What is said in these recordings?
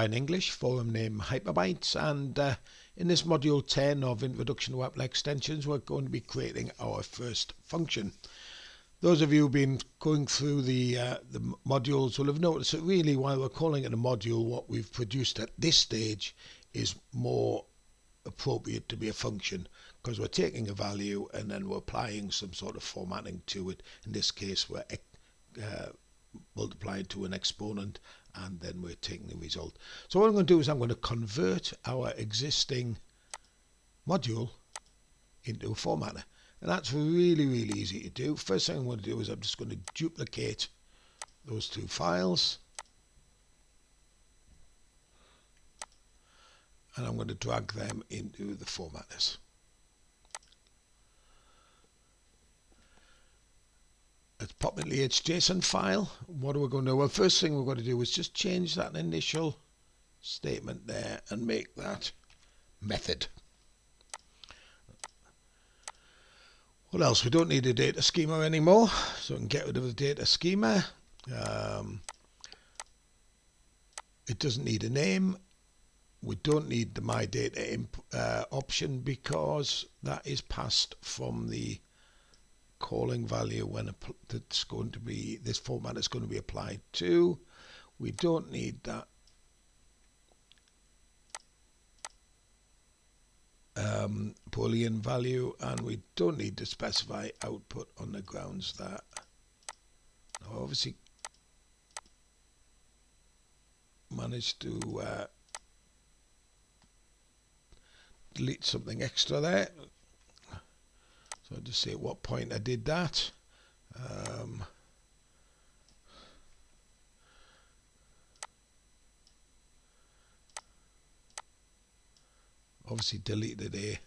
in English, forum name Hyperbytes, and in this module 10 of Introduction to Wappler Extensions, we're going to be creating our first function. Those of you who've been going through the modules will have noticed that really, while we're calling it a module, what we've produced at this stage is more appropriate to be a function, because we're taking a value and then we're applying some sort of formatting to it. In this case, we're multiplying to an exponent, and then we're taking the result. So what I'm going to do is I'm going to convert our existing module into a formatter, and that's really easy to do. First thing I'm going to do is I'm just going to duplicate those two files, and I'm going to drag them into the formatters. Let's pop in the hjson file. What are we going to do? Well, first thing we're going to do is just change that initial statement there and make that method. What else? We don't need a data schema anymore, so we can get rid of the data schema. It doesn't need a name. We don't need the my data option, because that is passed from the calling value when that's going to be, this format is going to be applied to. We don't need that Boolean value, and we don't need to specify output on the grounds that I obviously managed to delete something extra there. So I'll just say at what point I did that. Obviously deleted a.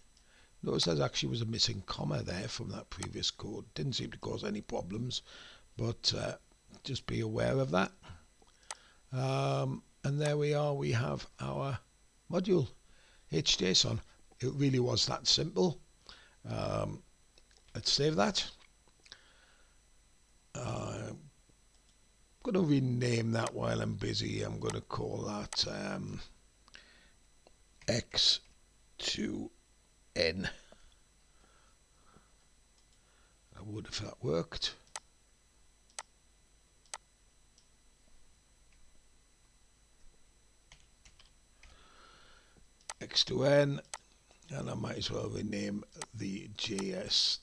Notice there actually was a missing comma there from that previous code. Didn't seem to cause any problems, but just be aware of that. And there we are. We have our module, hjson. It really was that simple. Let's save that. I'm going to rename that while I'm busy. I'm going to call that x2n. I would if that worked. x2n, and I might as well rename the JS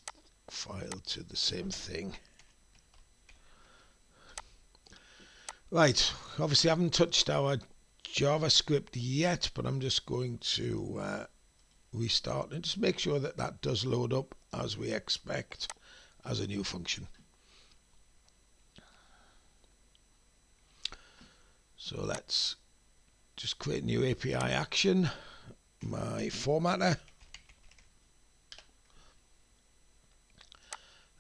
file to the same thing. Right, obviously I haven't touched our JavaScript yet, but I'm just going to restart and just make sure that that does load up as we expect as a new function. So let's just create a new API action, my formatter.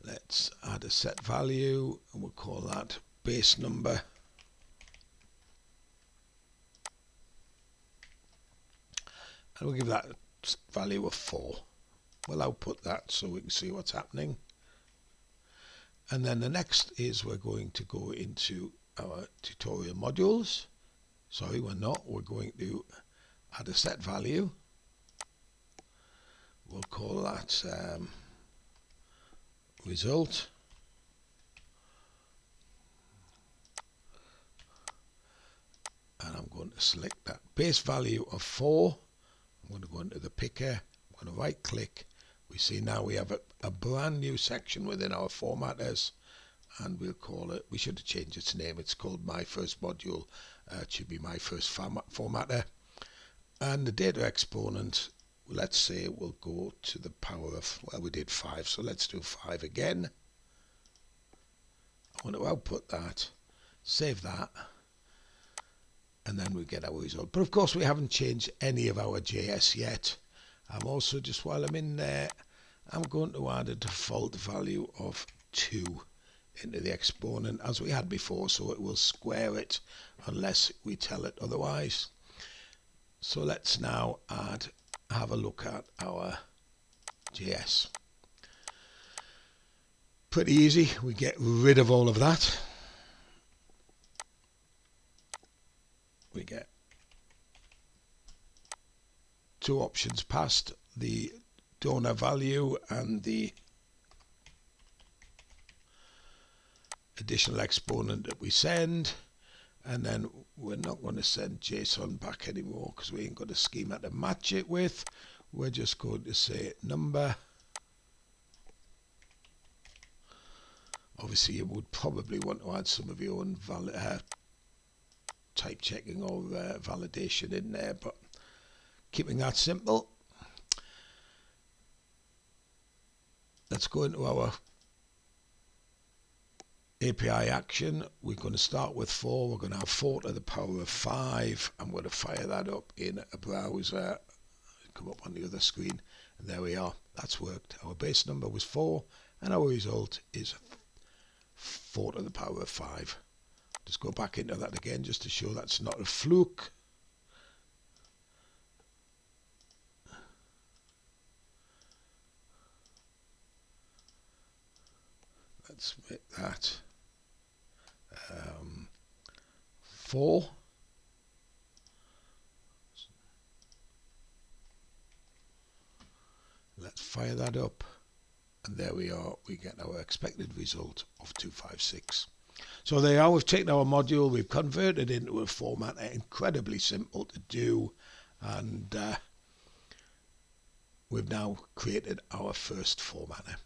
Let's add a set value, and we'll call that base number. And we'll give that value of 4. We'll output that so we can see what's happening. And then the next is we're going to go into our tutorial modules. Sorry, we're not. We're going to add a set value. We'll call that result. And I'm going to select that base value of 4. I'm going to go into the picker. I'm going to right click. We see now we have a brand new section within our formatters, and we'll call it, we should have changed its name. It's called my first module. It should be my first formatter. And the data exponent, let's say we'll go to the power of, well, we did 5, so let's do 5 again. I want to output that, save that, and then we get our result. But of course we haven't changed any of our JS yet. I'm also, just while I'm in there, I'm going to add a default value of 2 into the exponent as we had before, so it will square it unless we tell it otherwise. So let's now have a look at our JS. Pretty easy. We get rid of all of that. We get two options passed, the donor value and the additional exponent that we send. And then we're not going to send JSON back anymore because we ain't got a schema to match it with. We're just going to say number. Obviously, you would probably want to add some of your own type checking or validation in there, but keeping that simple. Let's go into our API action. We're going to start with 4. We're going to have 4 to the power of 5. I'm going to fire that up in a browser. Come up on the other screen, and there we are. That's worked. Our base number was 4, and our result is 4 to the power of 5. Just go back into that again just to show that's not a fluke. Let's make that 4. Let's fire that up, and there we are. We get our expected result of 256. So there you are. We've taken our module, we've converted it into a format. Incredibly simple to do, and we've now created our first formatter.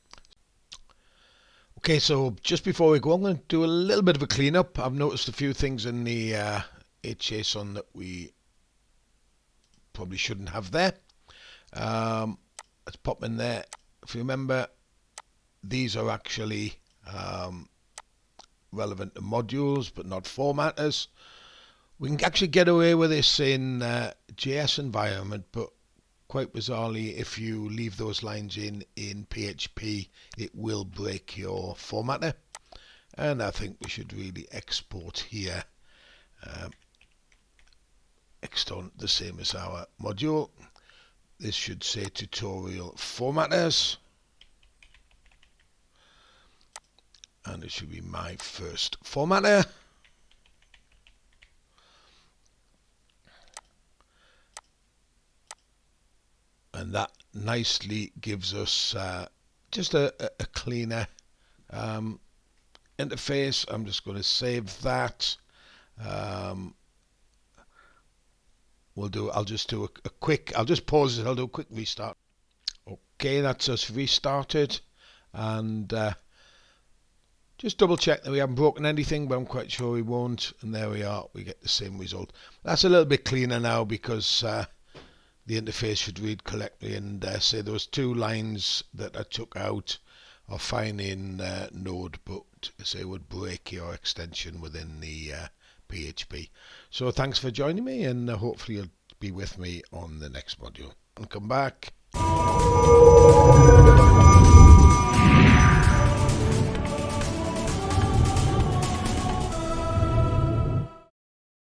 Okay, so just before we go, I'm going to do a little bit of a cleanup. I've noticed a few things in the hjson that we probably shouldn't have there. Let's pop in there. If you remember, these are actually relevant to modules but not formatters. We can actually get away with this in JS environment, but quite bizarrely, if you leave those lines in PHP, it will break your formatter. And I think we should really export here, extend the same as our module. This should say tutorial formatters, and it should be my first formatter. And that nicely gives us just a cleaner interface. I'm just going to save that. I'll just do a quick, I'll just pause it, I'll do a quick restart. Okay, that's us restarted, and just double check that we haven't broken anything, but I'm quite sure we won't, and there we are, we get the same result. That's a little bit cleaner now because the interface should read correctly, and say those 2 lines that I took out are fine in Node, but say would break your extension within the PHP. So thanks for joining me, and hopefully you'll be with me on the next module. And come back.